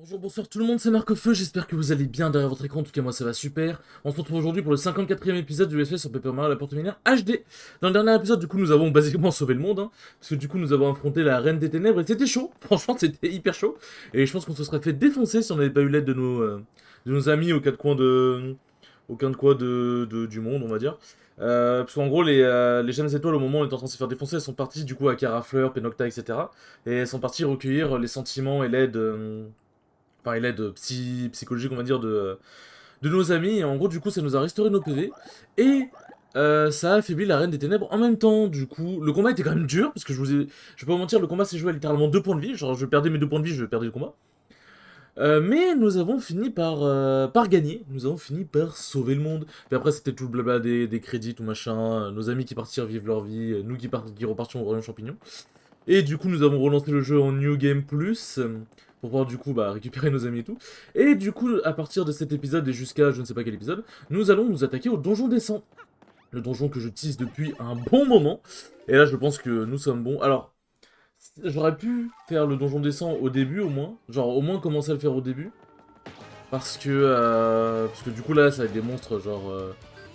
Bonjour, bonsoir tout le monde, c'est Marquefeu, j'espère que vous allez bien derrière votre écran, en tout cas moi ça va super. On se retrouve aujourd'hui pour le 54e épisode du Let's Play sur Paper Mario la porte luminaire HD. Dans le dernier épisode, du coup, nous avons basiquement sauvé le monde, hein, parce que du coup nous avons affronté la Reine des Ténèbres et c'était chaud, franchement c'était hyper chaud. Et je pense qu'on se serait fait défoncer si on n'avait pas eu l'aide de nos amis aux quatre coins de... du monde, on va dire. Parce qu'en gros, les chaînes étoiles, au moment où on est en train de se faire défoncer, elles sont parties du coup à Carafleur, Penocta, etc. Et elles sont parties recueillir les sentiments et l'aide. Enfin, et l'aide psychologique, on va dire, de nos amis. Et en gros, du coup, ça nous a restauré nos PV. Et ça a affaibli la Reine des Ténèbres en même temps. Du coup, le combat était quand même dur. Parce que je vais pas vous mentir, le combat s'est joué à littéralement 2 points de vie. Genre, je perdais mes 2 points de vie, je perdais le combat. Mais nous avons fini par gagner. Nous avons fini par sauver le monde. Puis après, c'était tout le blabla des crédits, tout machin. Nos amis qui partirent vivre leur vie. Nous qui repartions au Royaume Champignon. Et du coup, nous avons relancé le jeu en New Game Plus pour pouvoir du coup récupérer nos amis et tout. Et du coup, à partir de cet épisode et jusqu'à je ne sais pas quel épisode, nous allons nous attaquer au donjon des 100. Le donjon que je tease depuis un bon moment. Et là, je pense que nous sommes bons. Alors, j'aurais pu faire le donjon des 100 au début au moins. Genre, au moins commencer à le faire au début. Parce que du coup, là, ça va être des monstres genre...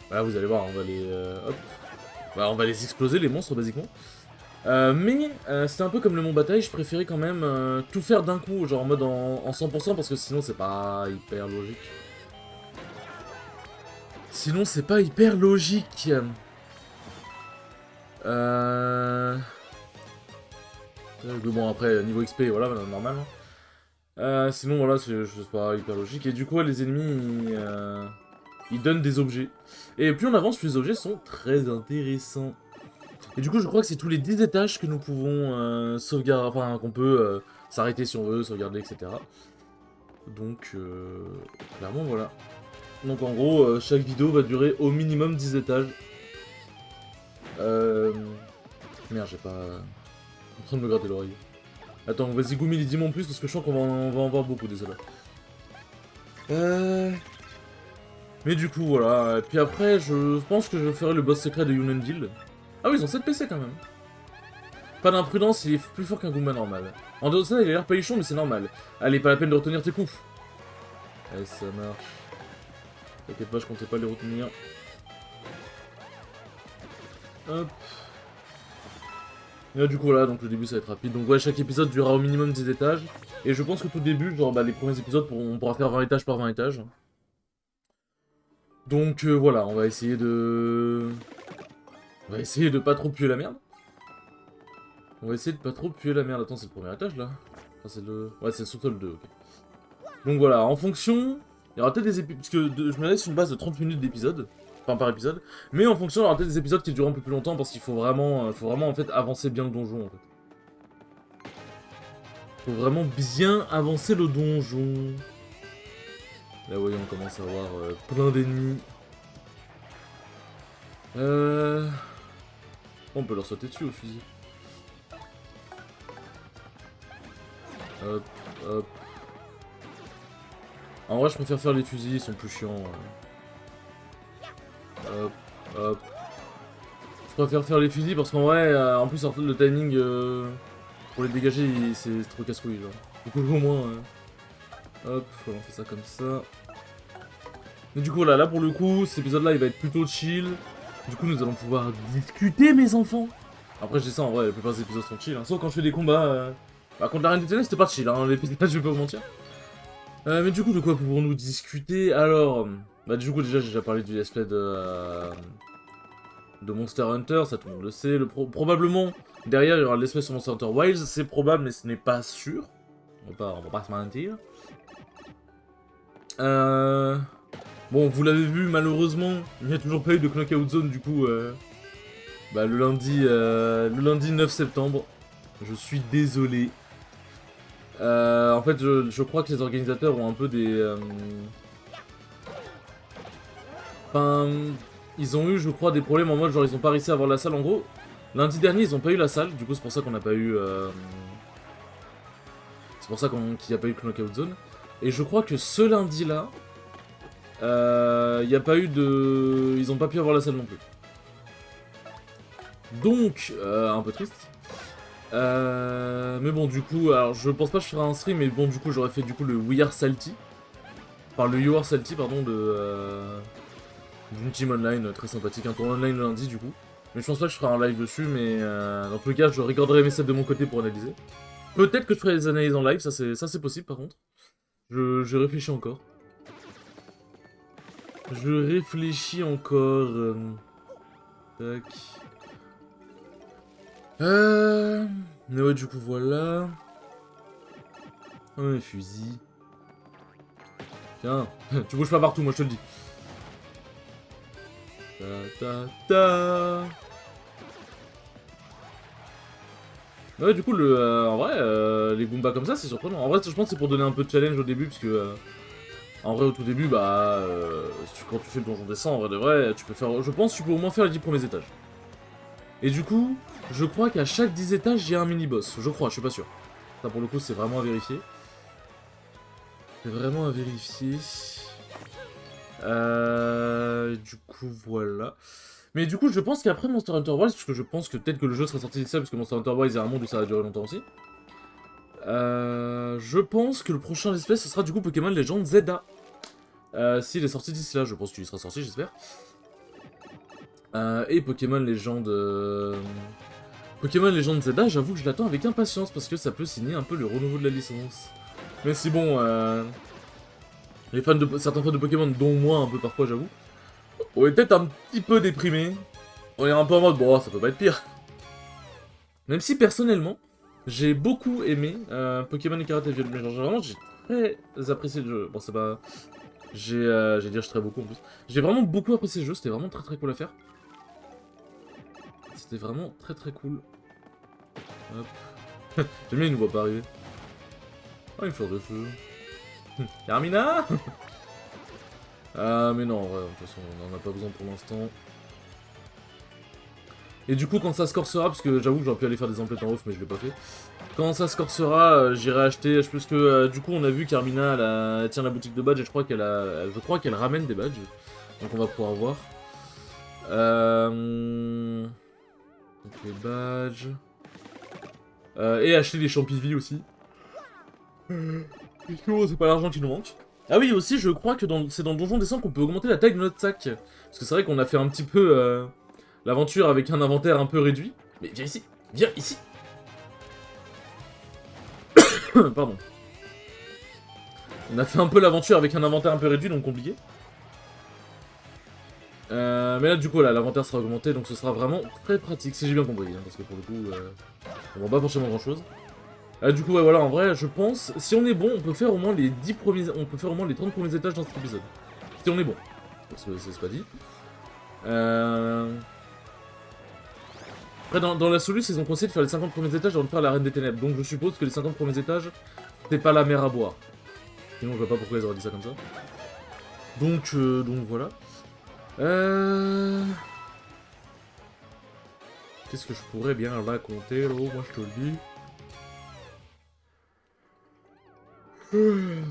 Voilà, vous allez voir, on va les... hop. Bah, on va les exploser, les monstres, basiquement. Mais c'était un peu comme le Mont Bataille, je préférais quand même tout faire d'un coup, genre en mode en 100% parce que sinon c'est pas hyper logique. Sinon c'est pas hyper logique. Euh... Bon après, niveau XP, voilà, normal. Sinon voilà, c'est pas hyper logique. Et du coup, ouais, les ennemis, ils donnent des objets. Et plus on avance, plus les objets sont très intéressants. Et du coup, je crois que c'est tous les 10 étages que nous pouvons sauvegarder, enfin, qu'on peut s'arrêter si on veut, sauvegarder, etc. Donc, clairement, voilà. Donc, en gros, chaque vidéo va durer au minimum 10 étages. Euh... Merde, j'ai pas... en train de me gratter l'oreille. Attends, vas-y, Goumi, dis-moi en plus, parce que je sens qu'on va en voir beaucoup, désolé. Mais du coup, voilà. Et puis après, je pense que je ferai le boss secret de Yunendil. Ah oui, ils ont 7 PC quand même. Pas d'imprudence, il est plus fort qu'un Goomba normal. En dehors de ça, il a l'air palichon, mais c'est normal. Allez, pas la peine de retenir tes coups. Allez, ça marche. T'inquiète pas, je comptais pas les retenir. Hop. Et là, du coup, voilà, donc le début ça va être rapide. Donc, ouais, chaque épisode durera au minimum 10 étages. Et je pense que tout début, genre, les premiers épisodes, on pourra faire 20 étages par 20 étages. Donc, voilà, on va essayer de... On va essayer de pas trop puer la merde. On va essayer de pas trop puer la merde. Attends, c'est le premier étage, là? Enfin, c'est le... Ouais, c'est surtout le 2, ok. Donc voilà, en fonction, il y aura peut-être des épisodes, parce que je me laisse une base de 30 minutes d'épisode, enfin par épisode, mais en fonction, il y aura peut-être des épisodes qui durent un peu plus longtemps, parce qu'il faut vraiment en fait avancer bien le donjon en fait. Faut vraiment bien avancer le donjon. Là, voyons, on commence à avoir plein d'ennemis. On peut leur sauter dessus au fusil. Hop, hop. En vrai, je préfère faire les fusils, ils sont plus chiants. Hop, hop. Je préfère faire les fusils parce qu'en vrai, en plus, le timing pour les dégager, c'est trop casse-couille. Du coup, au moins, hop, voilà, on fait ça comme ça. Mais du coup, là pour le coup, cet épisode-là, il va être plutôt chill. Du coup, nous allons pouvoir discuter, mes enfants. Après, je dis ça, en vrai, la plupart des épisodes sont chill. Hein. Sauf quand je fais des combats contre la Reine des Ténèbres, c'était pas chill, hein, l'épisode, je vais pas vous mentir. Mais du coup, de quoi pouvons-nous discuter? Alors, bah du coup, déjà, j'ai déjà parlé du let's play de Monster Hunter, ça tout le monde le sait. Probablement, derrière, il y aura l'espèce sur Monster Hunter Wilds, c'est probable, mais ce n'est pas sûr. On va pas se mentir. Bon, vous l'avez vu, malheureusement, il n'y a toujours pas eu de Knockout Zone, du coup, le lundi 9 septembre. Je suis désolé. En fait, je crois que les organisateurs ont un peu des... Enfin... Ils ont eu, je crois, des problèmes en mode genre ils ont pas réussi à avoir la salle. En gros, lundi dernier, ils ont pas eu la salle. Du coup, c'est pour ça qu'on n'a pas eu... C'est pour ça qu'il n'y a pas eu Knockout Zone. Et je crois que ce lundi-là, il n'y a pas eu de... Ils ont pas pu avoir la salle non plus. Donc, un peu triste. Mais bon, du coup, alors je pense pas que je ferai un stream, mais bon, du coup, j'aurais fait du coup le We Are Salty. Enfin, le You Are Salty, pardon, d'une team online très sympathique, un tournoi online le lundi, du coup. Mais je pense pas que je ferai un live dessus, mais dans tous les cas, je regarderai mes sets de mon côté pour analyser. Peut-être que je ferai des analyses en live, ça c'est possible par contre. Je réfléchis encore. Je réfléchis encore. Tac. Mais ouais, du coup, voilà. Oh, mes fusils. Tiens, tu bouges pas partout, moi je te le dis. Ta ta ta. Ouais, du coup, en vrai, les Goombas comme ça, c'est surprenant. En vrai, je pense que c'est pour donner un peu de challenge au début, parce que, en vrai, au tout début, bah, quand tu fais le donjon des 100, en vrai de vrai, tu peux faire, je pense que tu peux au moins faire les 10 premiers étages. Et du coup, je crois qu'à chaque 10 étages, il y a un mini-boss. Je crois, je suis pas sûr. Ça, pour le coup, c'est vraiment à vérifier. C'est vraiment à vérifier. Du coup, voilà. Mais du coup, je pense qu'après Monster Hunter Wilds, parce que je pense que peut-être que le jeu sera sorti d'ici là, parce que Monster Hunter Wilds, il y a un monde où ça va durer longtemps aussi. Je pense que le prochain espèce, ce sera du coup Pokémon Legend Zelda. S'il est sorti d'ici là, je pense qu'il sera sorti, j'espère. Et Pokémon Legend... Pokémon Legend Zelda, j'avoue que je l'attends avec impatience, parce que ça peut signer un peu le renouveau de la licence. Mais si bon, les fans de, certains fans de Pokémon, dont moi un peu parfois, j'avoue, on est peut-être un petit peu déprimés. On est un peu en mode, bon, ça peut pas être pire. Même si personnellement, j'ai beaucoup aimé Pokémon et Karate Violet. Mais genre, vraiment, j'ai très apprécié le jeu. Bon, c'est pas... J'ai dit, je très beaucoup en plus. J'ai vraiment beaucoup apprécié le jeu, c'était vraiment très cool à faire. C'était vraiment très cool. Hop. J'aime bien, il nous voit pas arriver. Oh, une fleur de feu. Carmina. Ah, mais non, en vrai, de toute façon, on en a pas besoin pour l'instant. Et du coup, quand ça se corsera, parce que j'avoue que j'aurais pu aller faire des emplettes en off, mais je l'ai pas fait. Quand ça se corsera, j'irai acheter, parce que du coup, on a vu Carmina, elle tient la boutique de badges, et je crois qu'elle ramène des badges. Donc on va pouvoir voir. Donc les badges. Et acheter des champignons aussi. C'est pas l'argent qui nous manque. Ah oui, aussi, je crois que c'est dans le Donjon des 100 qu'on peut augmenter la taille de notre sac. Parce que c'est vrai qu'on a fait un petit peu l'aventure avec un inventaire un peu réduit. Mais viens ici, viens ici. Pardon. On a fait un peu l'aventure avec un inventaire un peu réduit, donc compliqué. Mais là, du coup, l'inventaire sera augmenté, donc ce sera vraiment très pratique, si j'ai bien compris. Hein, parce que pour le coup, on va pas forcément grand-chose. Du coup, ouais, voilà, en vrai, je pense, si on est bon, on peut faire au moins les 10 premiers... On peut faire au moins les 30 premiers étages dans cet épisode. Si on est bon. Parce que c'est pas dit. Après, dans la soluce, ils ont conseillé de faire les 50 premiers étages avant de faire la Reine des Ténèbres. Donc je suppose que les 50 premiers étages, c'est pas la mer à boire. Sinon, je vois pas pourquoi ils auraient dit ça comme ça. Donc voilà. Qu'est-ce que je pourrais bien raconter, là, moi je te le dis.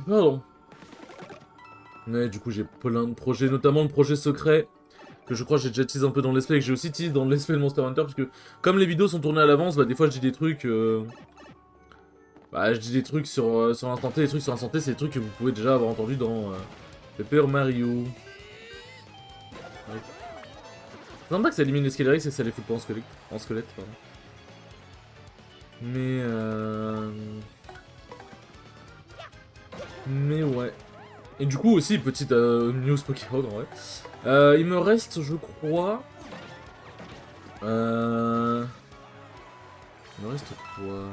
Pardon. Ouais, du coup, j'ai plein de projets, notamment le projet secret, que je crois que j'ai déjà teasé un peu dans l'esprit, et que j'ai aussi teasé dans l'esprit de Monster Hunter, parce que comme les vidéos sont tournées à l'avance, bah des fois je dis des trucs... Bah je dis des trucs sur l'instant T, des trucs sur l'instant T, c'est des trucs que vous pouvez déjà avoir entendu dans Paper Mario. Ouais. C'est sympa que ça élimine les Skelérix et que ça les fout pas en squelette, pardon. Mais ouais. Et du coup aussi, petite news Pokémon en vrai. Il me reste, je crois... Il me reste quoi?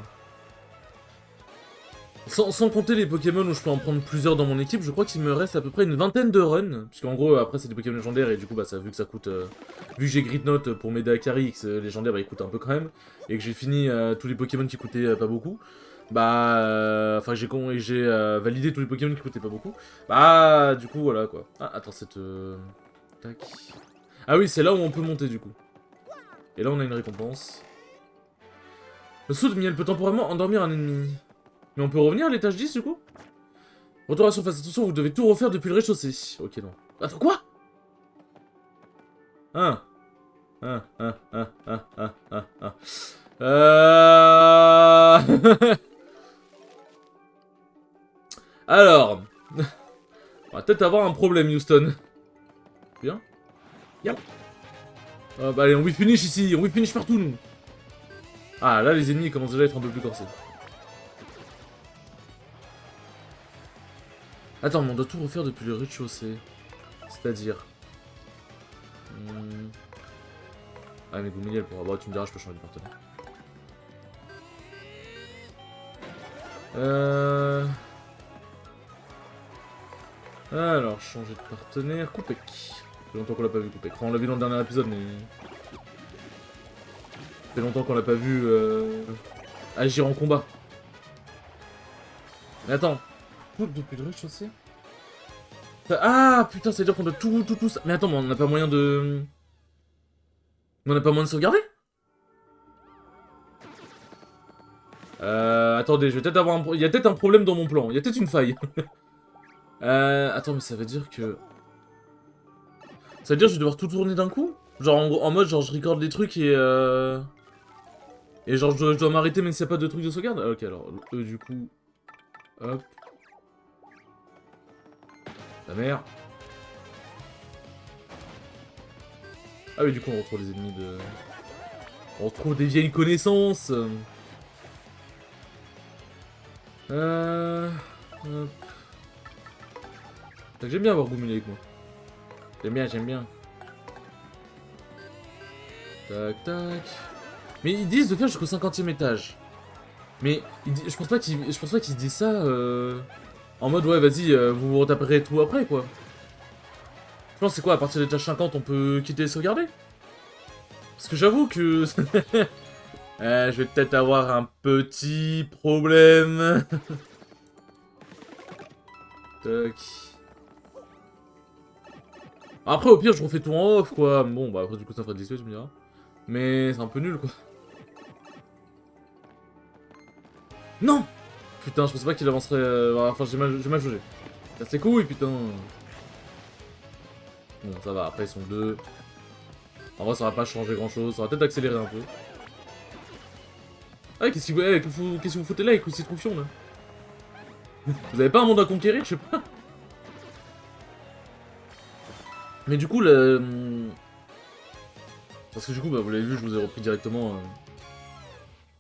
Sans compter les Pokémon où je peux en prendre plusieurs dans mon équipe, je crois qu'il me reste à peu près une vingtaine de runs. Puisqu'en gros, après, c'est des Pokémon légendaires et du coup, bah, vu que ça coûte... vu que j'ai Grid Note pour m'aider à carry et que c'est légendaire, bah, il coûte un peu quand même. Et que j'ai fini tous les Pokémon qui coûtaient pas beaucoup. Bah... Enfin, j'ai validé tous les Pokémon qui coûtaient pas beaucoup. Bah, du coup, voilà, quoi. Ah, attends, cette... Tac... Ah oui, c'est là où on peut monter, du coup. Et là, on a une récompense. Le saut de miel peut temporairement endormir un ennemi. Mais on peut revenir à l'étage 10 du coup? Retour à la surface, attention, vous devez tout refaire depuis le rez-de-chaussée. Ok, non. Attends, quoi? Alors... On va peut-être avoir un problème, Houston. Bien. Bien. Bah allez, on will finish ici. On will finish partout, nous. Ah, là, les ennemis commencent déjà à être un peu plus corsés. Attends, mais on doit tout refaire depuis le rez-de-chaussée. C'est-à-dire... Ah, mais Goumili, elle pourra... Bah, tu me diras, je peux changer de partenaire. Alors, changer de partenaire. Coupec. Ça fait longtemps qu'on l'a pas vu, Coupec. Enfin, on l'a vu dans le dernier épisode, mais... Ça fait longtemps qu'on l'a pas vu agir en combat. Mais attends. Tout depuis le rez-de-chaussée. Ah, putain, ça veut dire qu'on doit tout... Mais attends, mais on n'a pas moyen de... On n'a pas moyen de sauvegarder? Attendez, je vais peut-être avoir un... Il y a peut-être un problème dans mon plan. Il y a peut-être une faille. Attends, mais ça veut dire que... Ça veut dire que je vais devoir tout tourner d'un coup? Genre, en mode, genre, je recorde des trucs et Et genre, je dois m'arrêter même s'il n'y a pas de truc de sauvegarde? Ah, ok, alors, du coup... Hop. La mer. Ah oui, du coup, on retrouve les ennemis de... On retrouve des vieilles connaissances. Hop. J'aime bien avoir Goumil avec moi. J'aime bien. Tac, tac. Mais ils disent de faire jusqu'au 50e étage. Mais je pense pas qu'ils se disent ça en mode ouais vas-y vous vous retaperez tout après quoi. Je pense c'est quoi à partir de l'étage 50 on peut quitter et sauvegarder. Parce que j'avoue que je vais peut-être avoir un petit problème. Tac. Après au pire je refais tout en off quoi. Bon bah après du coup ça fera de l'XP tu me diras. Mais c'est un peu nul quoi. Non. Putain, je pensais pas qu'il avancerait... Enfin, j'ai mal jaugé. Casse les couilles, putain. Bon, ça va, après ils sont deux. En vrai, ça va pas changer grand-chose. Ça va peut-être accélérer un peu. Ah, qu'est-ce que vous foutez là avec ces troufions, là? Vous avez pas un monde à conquérir, je sais pas. Mais du coup, le... Parce que du coup, bah, vous l'avez vu, je vous ai repris directement...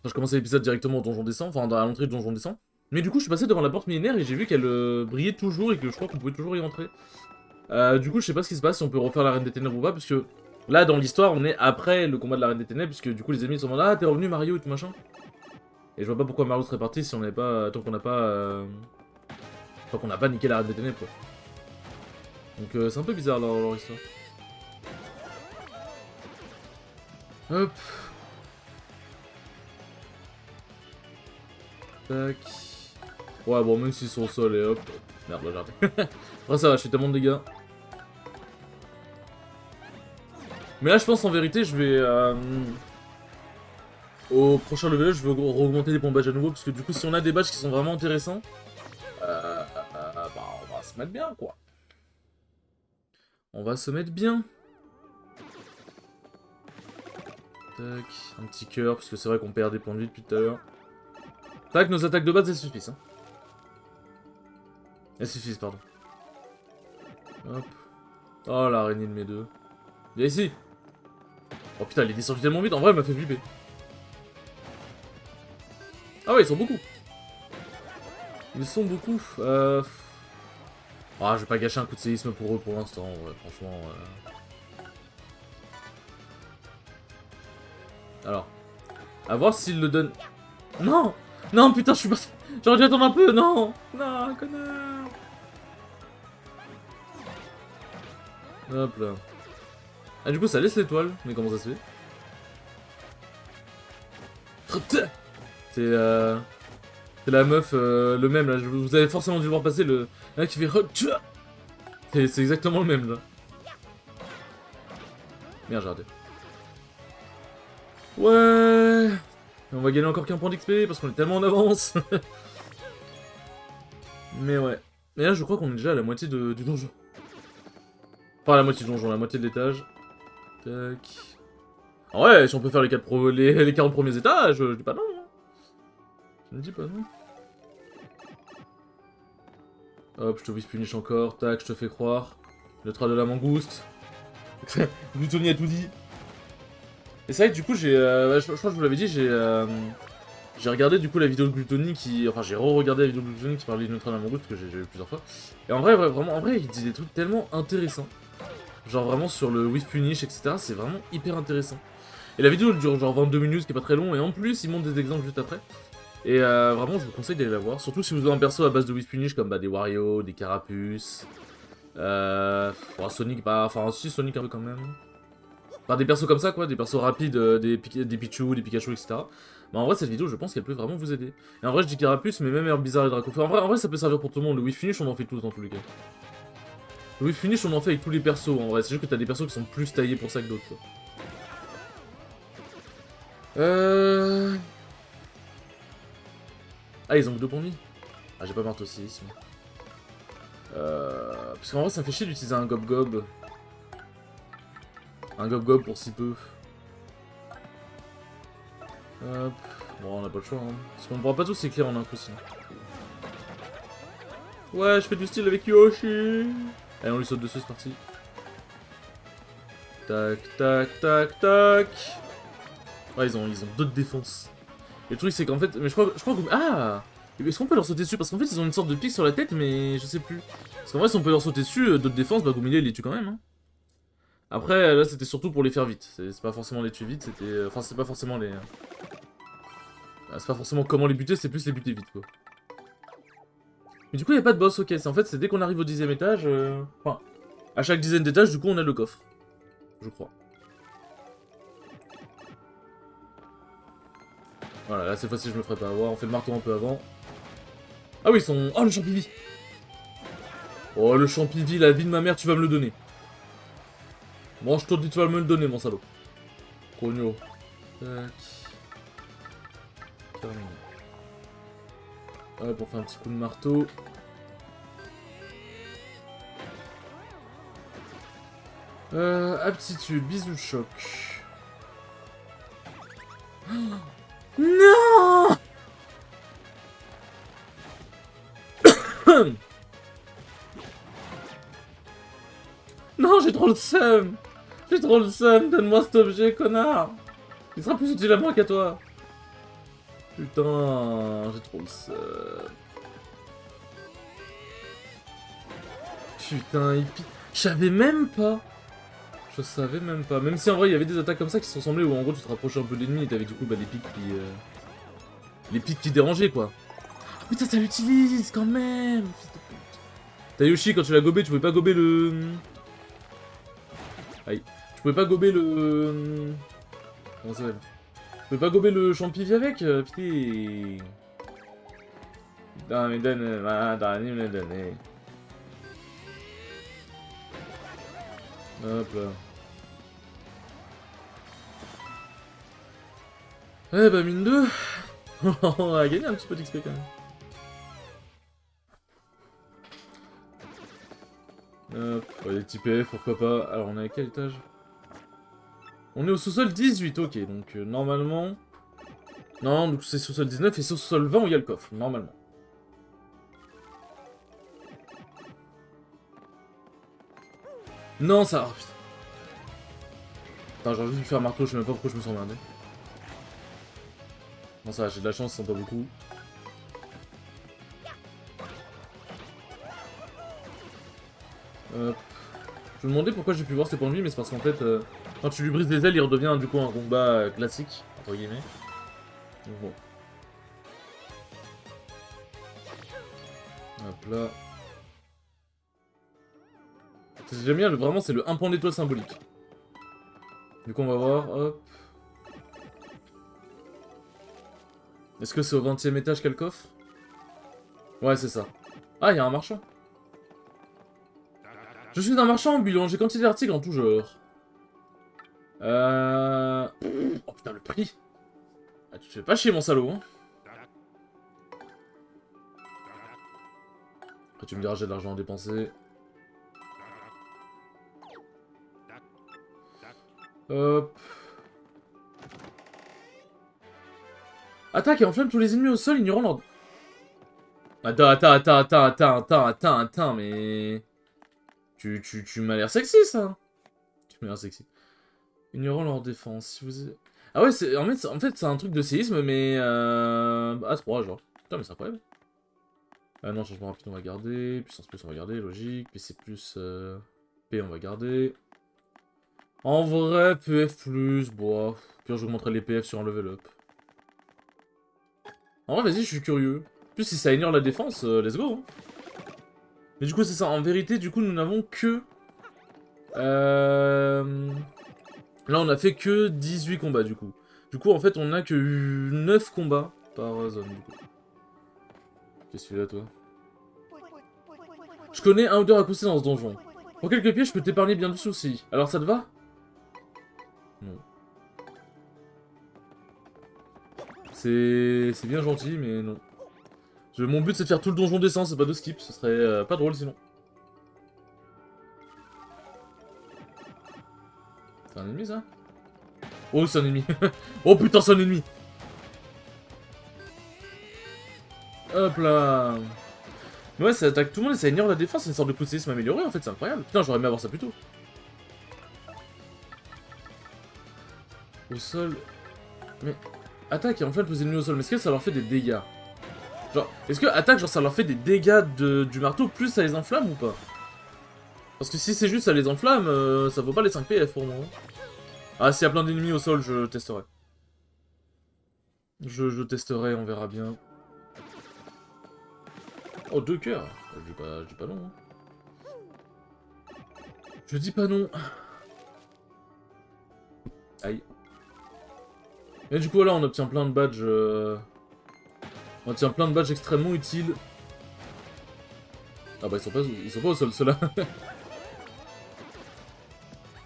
Enfin, je commençais l'épisode directement au donjon descend, enfin, à l'entrée du donjon descend. Mais du coup, je suis passé devant la porte millénaire et j'ai vu qu'elle brillait toujours et que je crois qu'on pouvait toujours y entrer. Du coup, je sais pas ce qui se passe, si on peut refaire la Reine des Ténèbres ou pas, parce que là, dans l'histoire, on est après le combat de la Reine des Ténèbres, puisque du coup, les ennemis sont en mode ah, t'es revenu Mario et tout machin. Et je vois pas pourquoi Mario serait parti si on n'avait pas. Tant qu'on n'a pas. Tant qu'on n'a pas niqué la Reine des Ténèbres, quoi. Donc, c'est un peu bizarre leur histoire. Hop. Tac. Ouais, bon, même s'ils sont au sol et hop. Merde, là, j'ai raté. Après, ça va, je fais tellement de dégâts. Mais là, je pense en vérité, je vais. Au prochain level, je veux augmenter les points badge à nouveau, parce que du coup, si on a des badges qui sont vraiment intéressants, bah, on va se mettre bien, quoi. On va se mettre bien. Tac, un petit cœur, parce que c'est vrai qu'on perd des points de vie depuis tout à l'heure. Tac, nos attaques de base, elles suffisent. Hein. Elles suffisent, pardon. Hop. Oh, l'araignée de mes deux. Viens ici. Oh putain, il est descendu tellement vite, en vrai, elle m'a fait flipper. Ah ouais, ils sont beaucoup. Ils sont beaucoup. Ah, je vais pas gâcher un coup de séisme pour eux pour l'instant, ouais, franchement. Alors, à voir s'il le donne. Non. Non, putain, je suis parti. J'aurais dû attendre un peu, non. Non, connard. Hop là. Ah, du coup, ça laisse l'étoile, mais comment ça se fait? C'est la meuf, le même là, vous avez forcément dû le voir passer, le mec qui fait... C'est exactement le même là. Merde, j'ai raté. Ouais. On va gagner encore qu'un point d'XP parce qu'on est tellement en avance. Mais ouais. Et là, je crois qu'on est déjà à la moitié du donjon. Enfin, la moitié du donjon, la moitié de l'étage. Tac. Ah ouais, si on peut faire les 40 premiers étages, je dis pas non. Hein. Je ne dis pas non. Hop, je te vis punish encore, tac, je te fais croire. Le trait de la mangouste. Gluttony a tout dit. Et c'est vrai que du coup, je crois que je vous l'avais dit, j'ai regardé du coup la vidéo de Gluttony qui... Enfin, j'ai re-regardé la vidéo de Gluttony qui parlait de Neutral à Mangouste, parce que j'ai vu plusieurs fois. Et en vrai, vraiment, en vrai, il dit des trucs tellement intéressants. Genre vraiment sur le whiff punish, etc. C'est vraiment hyper intéressant. Et la vidéo elle dure genre 22 minutes, qui est pas très long, et en plus, il montre des exemples juste après. Et vraiment, je vous conseille d'aller la voir. Surtout si vous avez un perso à base de whiff punish, comme bah, des Wario, des Carapuce... Bon, Sonic, bah... Enfin, si, Sonic un peu quand même. Enfin, des persos comme ça, quoi, des persos rapides, des Pichu, des Pikachu, etc. Bah, en vrai, cette vidéo, je pense qu'elle peut vraiment vous aider. Et en vrai, je dis Carapuce, mais même Herbizarre et Dracofeu. En vrai, ça peut servir pour tout le monde. Le Wii Finish, on en fait tous dans tous les cas. Le Wii Finish, on en fait avec tous les persos, en vrai. C'est juste que t'as des persos qui sont plus taillés pour ça que d'autres, quoi. Ah, ils ont que 2 pour vie. Ah, j'ai pas marteau 6. Parce qu'en vrai, ça me fait chier d'utiliser un Gob-Gob. Un Gob-Gob pour si peu. Hop. Bon, on a pas le choix, hein. Parce qu'on ne pourra pas tous éclairer en un coup, sinon. Ouais, je fais du style avec Yoshi. Allez, on lui saute dessus, c'est parti. Tac, tac, tac, tac. Ouais, ils ont 2 de défense. Et le truc, c'est qu'en fait... Mais je crois que... Ah, est-ce qu'on peut leur sauter dessus? Parce qu'en fait, ils ont une sorte de pic sur la tête, mais je sais plus. Parce qu'en vrai, si on peut leur sauter dessus, 2 de défense, bah Goumile, il les tue quand même, hein. Après, là, c'était surtout pour les faire vite. C'est pas forcément les tuer vite, c'était... Enfin, c'est pas forcément les... C'est pas forcément comment les buter, c'est plus les buter vite, quoi. Mais du coup, il n'y a pas de boss, ok. En fait, c'est dès qu'on arrive au 10ème étage... Enfin, à chaque dizaine d'étages, du coup, on a le coffre. Je crois. Voilà, là, cette fois-ci, je me ferai pas avoir. On fait le marteau un peu avant. Ah oui, ils sont... Oh, le champivi. Oh, le champivi, la vie de ma mère, tu vas me le donner. Bon, je te dis, tu vas me le donner, mon salaud. Cogno. Tac. Terminé. Ouais, pour faire un petit coup de marteau. Aptitude, bisous choc. Non. Non, j'ai trop le seum. J'ai trop le seum, donne-moi cet objet, connard. Il sera plus utile à moi qu'à toi. Putain, j'ai trop le seum. Putain, il pique. Je savais même pas. Je savais même pas. Même si en vrai il y avait des attaques comme ça qui se ressemblaient où en gros tu te rapprochais un peu de l'ennemi et t'avais du coup bah, les pics qui. Les pics qui dérangeaient quoi. Oh, putain, ça l'utilise quand même. T'as Yoshi, quand tu l'as gobé, tu pouvais pas gober le. Aïe. Tu pouvais pas gober le. Comment ça s'appelle? Tu pouvais pas gober le champivi avec, putain. Putain, mais donne. Donne, me donner. Hop là. Eh bah, mine 2. On a gagné un petit peu d'XP quand même. Hop, les petits PF, pourquoi pas. Alors, on est à quel étage? On est au sous-sol 18, ok, donc normalement... Non, donc c'est sous-sol 19 et sous-sol 20 où il y a le coffre, normalement. Non, ça... Oh, putain. Attends, j'aurais juste dû faire un marteau, je sais même pas pourquoi je me sens emmerdé. Non, ça va, j'ai de la chance, ça sent pas beaucoup. Hop. Je me demandais pourquoi j'ai pu voir ses points de vie, mais c'est parce qu'en fait, quand tu lui brises les ailes, il redevient du coup un combat classique, entre guillemets. Donc bon. Hop là. J'aime bien, vraiment, c'est le 1 point d'étoile symbolique. Du coup, on va voir, hop. Est-ce que c'est au 20ème étage quel coffre? Ouais, c'est ça. Ah, il y a un marchand. Je suis un marchand ambulant, j'ai quantité d'articles en tout genre. Oh putain, le prix. Ah, tu te fais pas chier, mon salaud, hein. Après, tu me diras, j'ai de l'argent à dépenser. Hop. Attaque et enflamme tous les ennemis au sol, ignorant leur... Attends, mais... Tu m'as l'air sexy, ça. Tu m'as l'air sexy. Ignorant leur défense, si vous... Ah ouais, en fait c'est un truc de séisme, mais... à 3, genre. Putain, mais c'est incroyable. Ah non, changement rapide, on va garder. Puissance plus, on va garder, logique. PC plus... P, on va garder. En vrai, PF plus, boah. Puis j'augmenterai les PF sur un level up. En vrai, vas-y, je suis curieux. En plus, si ça ignore la défense, let's go. Hein. Mais du coup, c'est ça. En vérité, du coup, nous n'avons que... Là, on a fait que 18 combats, du coup. Du coup, en fait, on a que 9 combats par zone, du coup. Qu'est-ce que tu fais là, toi? Je connais un ou deux raccourcis dans ce donjon. Pour quelques pièges, je peux t'épargner bien dessus aussi. Alors, ça te va? Non. C'est bien gentil, mais non. Mon but, c'est de faire tout le donjon décent, c'est pas de skip. Ce serait pas drôle, sinon. C'est un ennemi, ça? Oh, c'est un ennemi. Oh, putain, c'est un ennemi. Hop là. Mais ouais, ça attaque tout le monde et ça ignore la défense. C'est une sorte de coup de séisme amélioré, en fait, c'est incroyable. Putain, j'aurais aimé avoir ça plus tôt. Au sol... Mais... Attaque et enflamme tous les ennemis au sol. Mais est-ce que ça leur fait des dégâts? Genre, est-ce que attaque, genre, ça leur fait des dégâts du marteau, plus ça les enflamme ou pas? Parce que si c'est juste ça les enflamme, ça vaut pas les 5 PF pour moi. Hein. Ah, s'il y a plein d'ennemis au sol, je testerai. Je testerai, on verra bien. Oh, 2 cœurs. Je dis pas non. Hein. Je dis pas non. Aïe. Et du coup, là, on obtient plein de badges. On obtient plein de badges extrêmement utiles. Ah bah, ils sont pas au sol, ceux-là. Ils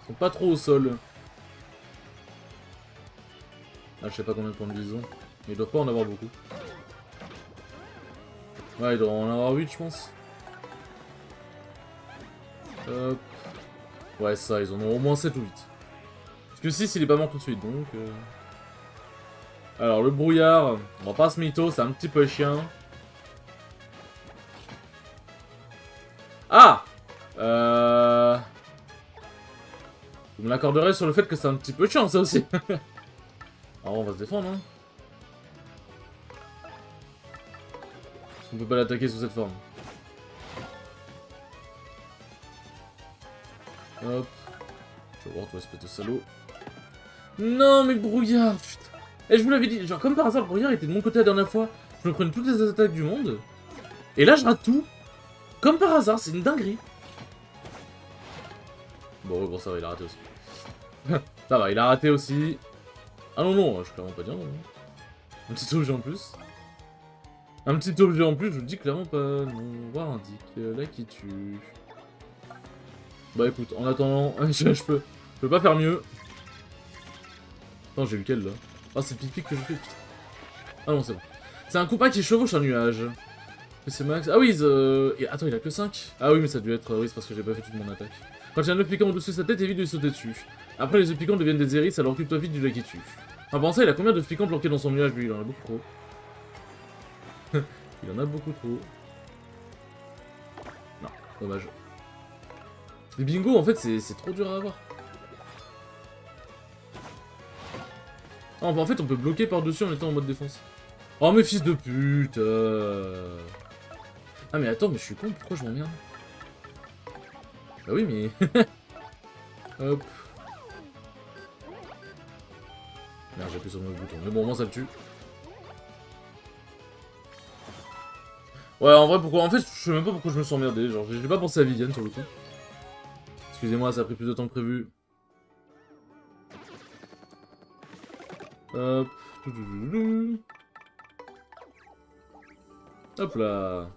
sont pas trop au sol. Ah, je sais pas combien de points de vie ils ont. Mais ils doivent pas en avoir beaucoup. Ouais, ils doivent en avoir 8, je pense. Hop. Ouais, ça, ils en ont au moins 7 ou 8. Parce que 6, il est pas mort tout de suite, donc... Alors, le brouillard, on va pas se mytho, c'est un petit peu chiant. Ah Vous me l'accorderez sur le fait que c'est un petit peu chiant, ça aussi. Alors, on va se défendre, hein. On peut pas l'attaquer sous cette forme. Hop. Je vais voir toi, espèce de salaud. Non, mais le brouillard, putain. Et je vous l'avais dit, genre comme par hasard, le brouillard était de mon côté la dernière fois. Je me prenais toutes les attaques du monde. Et là, je rate tout. Comme par hasard, c'est une dinguerie. Bon, ça va, il a raté aussi. Ça va, il a raté aussi. Ah non, non, je peux clairement pas dire non. Un petit objet en plus. Un petit objet en plus, je vous dis clairement pas non. Voir indique là qui tue. Bah écoute, en attendant, je peux pas faire mieux. Non, j'ai eu lequel là? Ah, c'est le pic que j'ai fait, putain. Ah non, c'est bon. C'est un compas qui chevauche un nuage. C'est max. Ah oui, et attends, il a que 5. Ah oui, mais ça a dû être. Oui, c'est parce que j'ai pas fait toute mon attaque. Quand il y a un œuf piquant au-dessus de sa tête, évite de lui sauter dessus. Après, les œufs piquants deviennent des hérisses, alors occupe-toi vite du lac qui tue. En pensant, il a combien d'œufs piquants planqués dans son nuage, lui? Il en a beaucoup trop. Il en a beaucoup trop. Non, dommage. Les bingos, en fait, c'est trop dur à avoir. Ah, en fait, on peut bloquer par-dessus en étant en mode défense. Oh, mes fils de pute Ah, mais attends, mais je suis con, pourquoi je m'emmerde? Bah oui, mais... Hop. Merde, j'ai appuyé sur le mauvais bouton. Mais bon, au moins ça le tue. Ouais, en vrai, pourquoi? En fait, je sais même pas pourquoi je me suis emmerdé. Genre, j'ai pas pensé à Viviane sur le coup. Excusez-moi, ça a pris plus de temps que prévu. Hop. Hop là.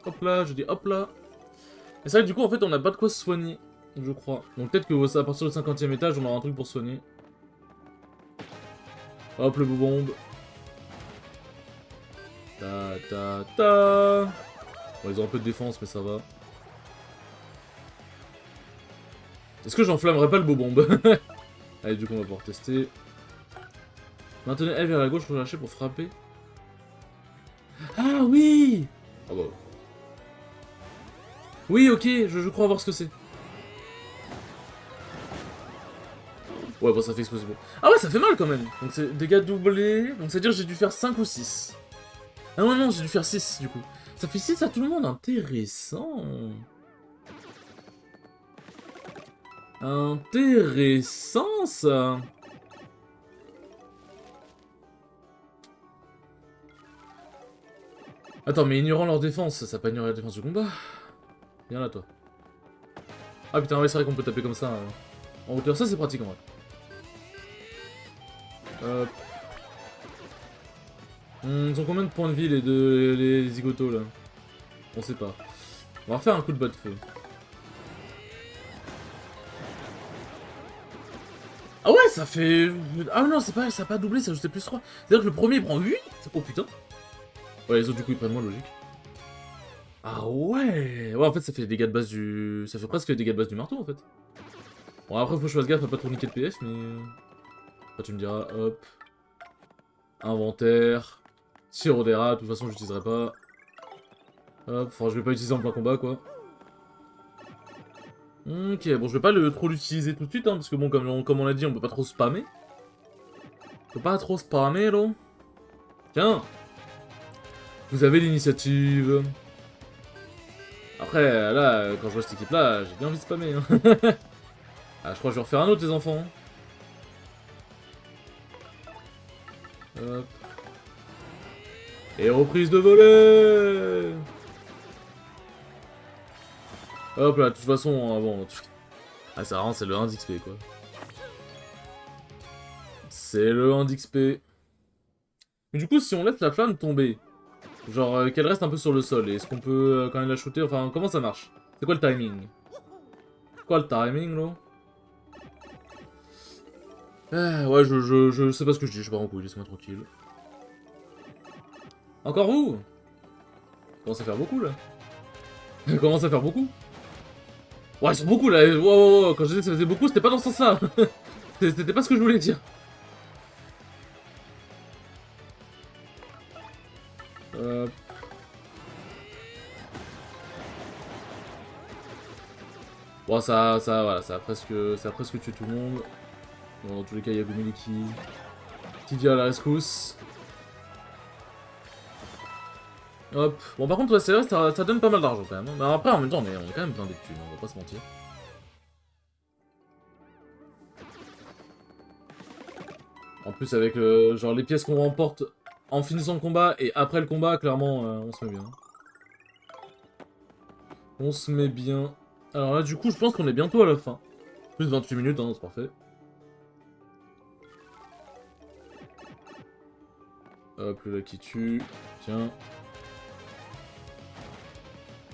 Hop là, je dis hop là. Et c'est vrai que du coup, en fait, on n'a pas de quoi se soigner. Je crois. Donc peut-être que à partir du 50e étage, on aura un truc pour se soigner. Hop, le boubombe. Ta ta ta. Bon, ils ont un peu de défense, mais ça va. Est-ce que j'enflammerai pas le boubombe? Allez, du coup, on va pouvoir tester. Maintenez L vers la gauche pour lâcher pour frapper. Ah oui. Ah bah. Oui, ok, je crois voir ce que c'est. Ouais, bon, ça fait exploser. Ah ouais, ça fait mal quand même. Donc c'est dégâts doublés. Donc c'est-à-dire que j'ai dû faire 5 ou 6. Ah ouais, non, j'ai dû faire 6 du coup. Ça fait 6 à tout le monde, intéressant. Intéressant ça. Attends, mais ignorant leur défense, ça pas ignorer la défense du combat. Viens là, toi. Ah putain, ouais, c'est vrai qu'on peut taper comme ça. En hauteur, ça c'est pratique en vrai. Hop. Ils ont combien de points de vie les zigotos là? On sait pas. On va refaire un coup de bas de feu. Ah ouais, ça fait... Ah non, c'est pas, ça a pas doublé, ça a ajouté plus 3. C'est-à-dire que le premier il prend 8. Oh putain. Ouais, les autres du coup ils prennent moins, logique. Ah ouais. Ouais, en fait ça fait les dégâts de base du... Ça fait presque les dégâts de base du marteau en fait. Bon après faut que je fasse gaffe à pas trop niquer le PF, mais... Après tu me diras, hop. Inventaire. Sirop des rats, de toute façon j'utiliserai pas. Hop, enfin je vais pas utiliser en plein combat quoi. Ok, bon je vais pas trop l'utiliser tout de suite, hein, parce que bon comme on l'a dit, on peut pas trop spammer. On peut pas trop spammer là. Tiens. Vous avez l'initiative. Après, là, quand je vois cette équipe là, j'ai bien envie de spammer. Hein. Ah, je crois que je vais refaire un autre les enfants. Hop. Et reprise de volée. Hop là, de toute façon, bon... Ah, ça vraiment, c'est le 1 d'XP, quoi. C'est le 1 d'XP. Mais du coup, si on laisse la flamme tomber, genre qu'elle reste un peu sur le sol, est-ce qu'on peut quand même la shooter? Enfin, comment ça marche? C'est quoi le timing? C'est quoi le timing, là? Ouais, je sais pas ce que je dis, je sais pas en couille, laissez-moi tranquille. Encore vous? Commence à faire beaucoup, là. Commence à faire beaucoup. Ouais, ils sont beaucoup, là. Wow, quand je disais que ça faisait beaucoup, c'était pas dans ce sens-là. C'était pas ce que je voulais dire. Bon, voilà, ça a presque tué tout le monde. Bon, dans tous les cas, il y a Gomeli qui vient à la rescousse. Hop. Bon, par contre, ouais, c'est vrai, ça donne pas mal d'argent quand même. Mais après, en même temps, on est quand même plein de thunes, on va pas se mentir. En plus, avec genre les pièces qu'on remporte en finissant le combat et après le combat, clairement, on se met bien. On se met bien. Alors là, du coup, je pense qu'on est bientôt à la fin. Plus de 28 minutes, hein, c'est parfait. Hop, le là qui tue. Tiens.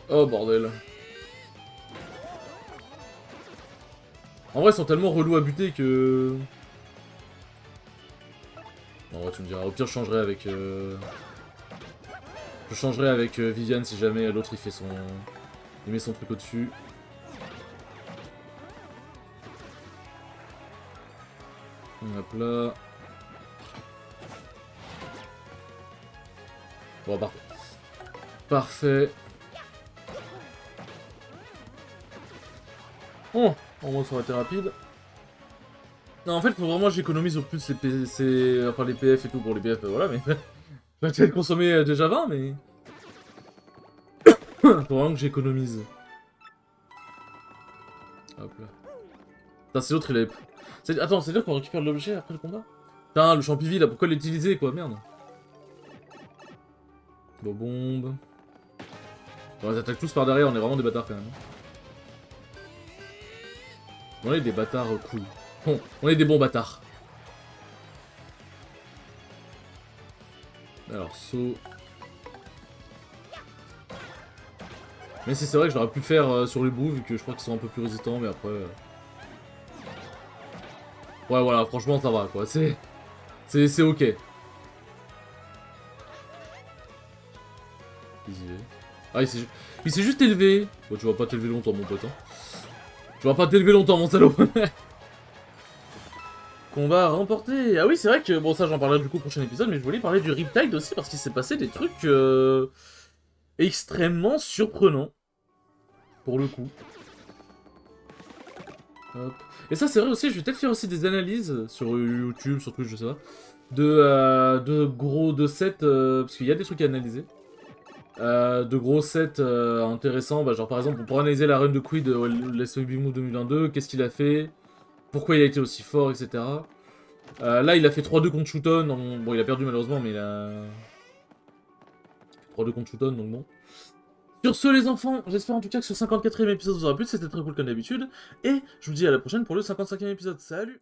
Oh, bordel. En vrai, ils sont tellement relous à buter que... En vrai, tu me diras. Au pire, je changerai avec... Je changerai avec Viviane si jamais l'autre il fait son... Il met son truc au-dessus. Hop là. Bon, parfait. Parfait. Oh, au moins ça aurait été rapide. Non, en fait, faut vraiment que j'économise au plus les PC, enfin les PF et tout. Pour les PF, voilà, mais... je vais peut-être consommer déjà 20, mais... faut vraiment que j'économise. Hop là. Putain, c'est l'autre, il est... Attends, c'est-à-dire qu'on récupère l'objet après le combat? Putain, le champivi, là, pourquoi l'utiliser, quoi, merde. Bon, bombe. On les attaque tous par derrière, on est vraiment des bâtards, quand même. On est des bâtards cool. Bon, on est des bons bâtards. Alors, saut. Mais c'est vrai que j'aurais pu le faire sur les bouts, vu que je crois qu'ils sont un peu plus résistants, mais après... Ouais, voilà, franchement, ça va, quoi. C'est ok. Ah, il s'est juste élevé. Bon, tu vas pas t'élever longtemps, mon pote. Hein. Tu vas pas t'élever longtemps, mon salaud. qu'on va remporter. Ah oui, c'est vrai que, bon, ça j'en parlerai du coup au prochain épisode, mais je voulais parler du Riptide aussi, parce qu'il s'est passé des trucs extrêmement surprenants, pour le coup. Hop. Et ça, c'est vrai aussi, je vais peut-être faire aussi des analyses sur YouTube, sur Twitch, je sais pas, de sets, parce qu'il y a des trucs à analyser. De gros sets intéressants, bah, genre par exemple, on pourra analyser la run de Quid de Let's Baby Move 2022, qu'est-ce qu'il a fait, pourquoi il a été aussi fort, etc. Là, il a fait 3-2 contre Shooton, bon, il a perdu malheureusement, mais il a 3-2 contre Shooton, donc bon. Sur ce, les enfants, j'espère en tout cas que ce 54e épisode vous aura plu, c'était très cool comme d'habitude, et je vous dis à la prochaine pour le 55e épisode. Salut!